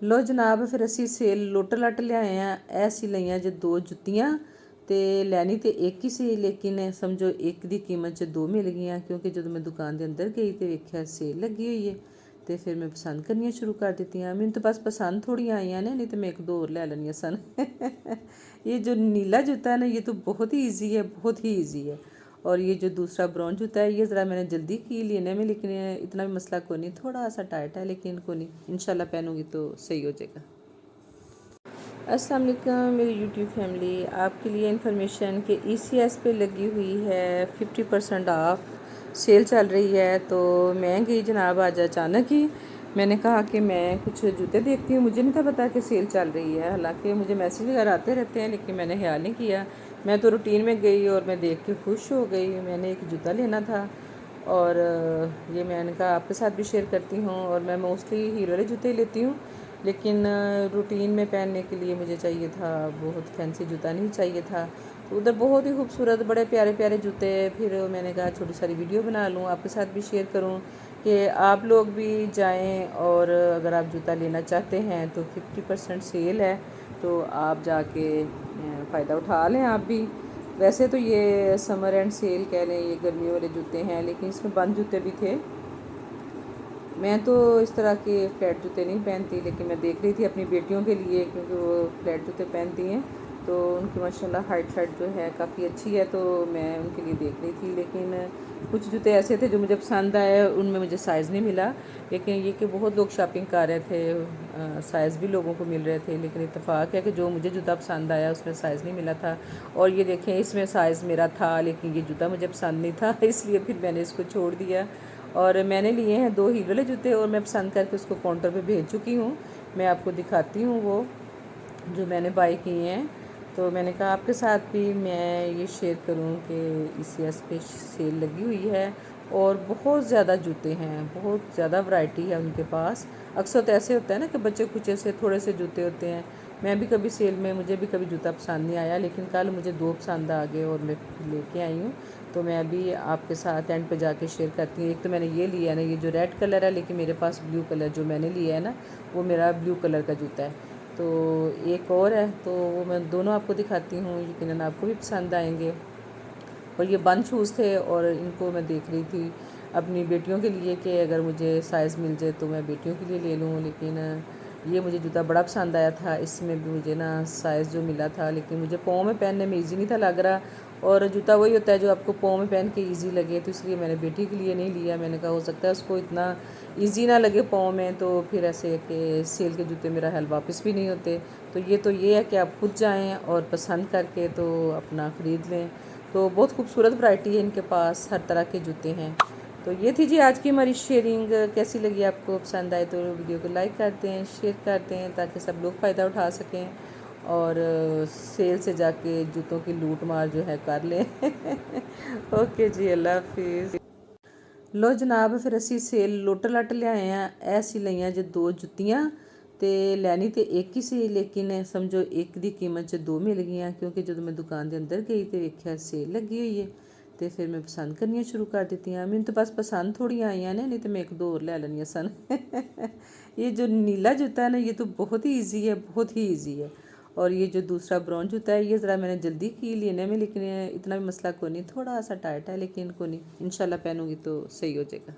ਲੋ ਜਨਾਬ, ਫਿਰ ਅਸੀਂ ਸੇਲ ਲੁੱਟ ਲੱਟ ਲਿਆਏ ਆ। ਇਹ ਅਸੀਂ ਲਈਆਂ ਜੇ 2 ਜੁੱਤੀਆਂ, ਤੇ ਲੈਣੀ ਤੇ ਇੱਕ ਹੀ ਸੀ, ਲੇਕਿਨ ਸਮਝੋ ਇੱਕ ਦੀ ਕੀਮਤ 'ਚ 2 ਮਿਲ ਗਈਆਂ, ਕਿਉਂਕਿ ਜਦੋਂ ਮੈਂ ਦੁਕਾਨ ਦੇ ਅੰਦਰ ਗਈ ਤੇ ਵੇਖਿਆ ਸੇਲ ਲੱਗੀ ਹੋਈ ਹੈ, ਤੇ ਫਿਰ ਮੈਂ ਪਸੰਦ ਕਰਨੀਆਂ ਸ਼ੁਰੂ ਕਰ ਦਿੱਤੀਆਂ। ਮੈਨੂੰ ਤਾਂ ਬਸ ਪਸੰਦ ਥੋੜ੍ਹੀਆਂ ਆਈਆਂ ਨੇ, नहीं तो मैं 1-2 और ले लेनी सन। ये जो नीला जूता है ना, ये तो बहुत ही ईजी है, बहुत ही ईजी है। और ये जो दूसरा ब्राउन जूता है, ये ज़रा मैंने जल्दी की लेने में, लेकिन इतना भी मसला कोई नहीं, थोड़ा सा टाइट है, लेकिन कोई नहीं, इंशाल्लाह पहनूंगी तो सही हो जाएगा। अस्सलाम वालेकुम मेरी यूट्यूब फैमिली, आपके लिए इन्फॉर्मेशन कि ECS पे लगी हुई है 50% ऑफ सेल चल रही है। तो मैं गई जनाब आज अचानक ही, मैंने कहा कि मैं कुछ जूते देखती हूँ, मुझे नहीं था पता कि सेल चल रही है, हालांकि मुझे मैसेज वगैरह आते रहते हैं, लेकिन मैंने ख्याल नहीं किया। मैं तो रूटीन में गई और मैं देख के खुश हो गई। मैंने एक जूता लेना था और ये मैंने कहा आपके साथ भी शेयर करती हूँ। और मैं मोस्टली हील वाले जूते लेती हूँ, लेकिन रूटीन में पहनने के लिए मुझे चाहिए था, बहुत फैंसी जूता नहीं चाहिए था। तो उधर बहुत ही खूबसूरत बड़े प्यारे प्यारे जूते, फिर मैंने कहा छोटी सारी वीडियो बना लूँ, आपके साथ भी शेयर करूँ कि आप लोग भी जाएं, और अगर आप जूता लेना चाहते हैं तो 50% सेल है, तो आप जाके फ़ायदा उठा लें आप भी। वैसे तो ये समर एंड सेल कह लें, ये गर्मियों वाले जूते हैं, लेकिन इसमें बंद जूते भी थे। मैं तो इस तरह के फ्लैट जूते नहीं पहनती, लेकिन मैं देख रही थी अपनी बेटियों के लिए, क्योंकि वो फ्लैट जूते पहनती हैं, तो उनकी माशाल्लाह हाइट शाइट जो है काफ़ी अच्छी है, तो मैं उनके लिए देख रही थी। लेकिन कुछ जूते ऐसे थे जो मुझे पसंद आए, उनमें मुझे साइज़ नहीं मिला। लेकिन ये कि बहुत लोग शॉपिंग कर रहे थे, साइज़ भी लोगों को मिल रहे थे, लेकिन इत्तेफाक है कि जो मुझे जूता पसंद आया उसमें साइज़ नहीं मिला था। और ये देखें, इसमें साइज़ मेरा था, लेकिन ये जूता मुझे पसंद नहीं था, इसलिए फिर मैंने इसको छोड़ दिया। और मैंने लिए हैं 2 हील वाले जूते, और मैं पसंद करके उसको काउंटर पे भेज चुकी हूँ। मैं आपको दिखाती हूँ वो जो मैंने बाई किए हैं। तो मैंने कहा आपके साथ भी मैं ये शेयर करूं कि ECS पे सेल लगी हुई है, और बहुत ज़्यादा जूते हैं, बहुत ज़्यादा वैरायटी है उनके पास। अक्सर तो ऐसे होता है ना कि बच्चे कुछ ऐसे थोड़े से जूते होते हैं। मैं भी कभी सेल में, मुझे भी कभी जूता पसंद नहीं आया, लेकिन कल मुझे 2 पसंद आ गए और मैं लेके आई हूँ। तो मैं अभी आपके साथ एंड पे जाके शेयर करती हूँ। एक तो मैंने ये लिया है ना, ये जो रेड कलर है, लेकिन मेरे पास ब्लू कलर जो मैंने लिया है ना, वो मेरा ब्लू कलर का जूता है। तो एक और है, तो वो मैं दोनों आपको दिखाती हूँ, यकीनन आपको भी पसंद आएंगे। और ये बंद शूज़ थे, और इनको मैं देख रही थी अपनी बेटियों के लिए कि अगर मुझे साइज़ मिल जाए तो मैं बेटियों के लिए ले लूँ। लेकिन ये मुझे जूता बड़ा पसंद आया था, इसमें भी मुझे ना साइज़ जो मिला था, लेकिन मुझे पाँव में पहनने में ईजी नहीं था लग रहा। और जूता वही होता है जो आपको पाँव में पहन के ईजी लगे, तो इसलिए मैंने बेटी के लिए नहीं लिया। मैंने कहा हो सकता है उसको इतना ईजी ना लगे पाँव में, तो फिर ऐसे कि सेल के जूते मेरा हाल वापस भी नहीं होते। तो ये है कि आप खुद जाएं और पसंद करके तो अपना ख़रीद लें। तो बहुत खूबसूरत वैरायटी है इनके पास, हर तरह के जूते हैं। तो ये थी जी आज की हमारी शेयरिंग। कैसी लगी आपको? पसंद आए तो वीडियो को लाइक कर दें, शेयर कर दें, ताकि सब लोग फ़ायदा उठा सकें, और सेल से जाके जूतों की लूट मार जो है कर लें। ओके जी, अल्लाह हाफिज़। ਲੋ ਜਨਾਬ, ਫਿਰ ਅਸੀਂ ਸੇਲ ਲੁੱਟ ਲੱਟ ਲਿਆਏ ਆ। ਇਹ ਅਸੀਂ ਲਈਆਂ ਜੇ 2 ਜੁੱਤੀਆਂ, ਤੇ ਲੈਣੀ ਤੇ ਇੱਕ ਹੀ ਸੀ, ਲੇਕਿਨ ਸਮਝੋ ਇੱਕ ਦੀ ਕੀਮਤ 'ਚ 2 ਮਿਲ ਗਈਆਂ, ਕਿਉਂਕਿ ਜਦੋਂ ਮੈਂ ਦੁਕਾਨ ਦੇ ਅੰਦਰ ਗਈ ਤੇ ਵੇਖਿਆ ਸੇਲ ਲੱਗੀ ਹੋਈ ਹੈ, ਤੇ ਫਿਰ ਮੈਂ ਪਸੰਦ ਕਰਨੀਆਂ ਸ਼ੁਰੂ ਕਰ ਦਿੱਤੀਆਂ। ਮੈਨੂੰ ਤਾਂ ਬਸ ਪਸੰਦ ਥੋੜ੍ਹੀਆਂ ਆਈਆਂ ਨੇ, नहीं तो मैं 1-2 और ले लेनी सन। ये जो नीला जूता है ना, ये तो बहुत ही ईजी है, बहुत ही ईजी है। और ये जो दूसरा ब्राउन जूता है, ये ज़रा मैंने जल्दी की लेने में, लेकिन इतना भी मसला कोई नहीं, थोड़ा सा टाइट है, लेकिन कोई नहीं, इंशाल्लाह पहनूंगी तो सही हो जाएगा।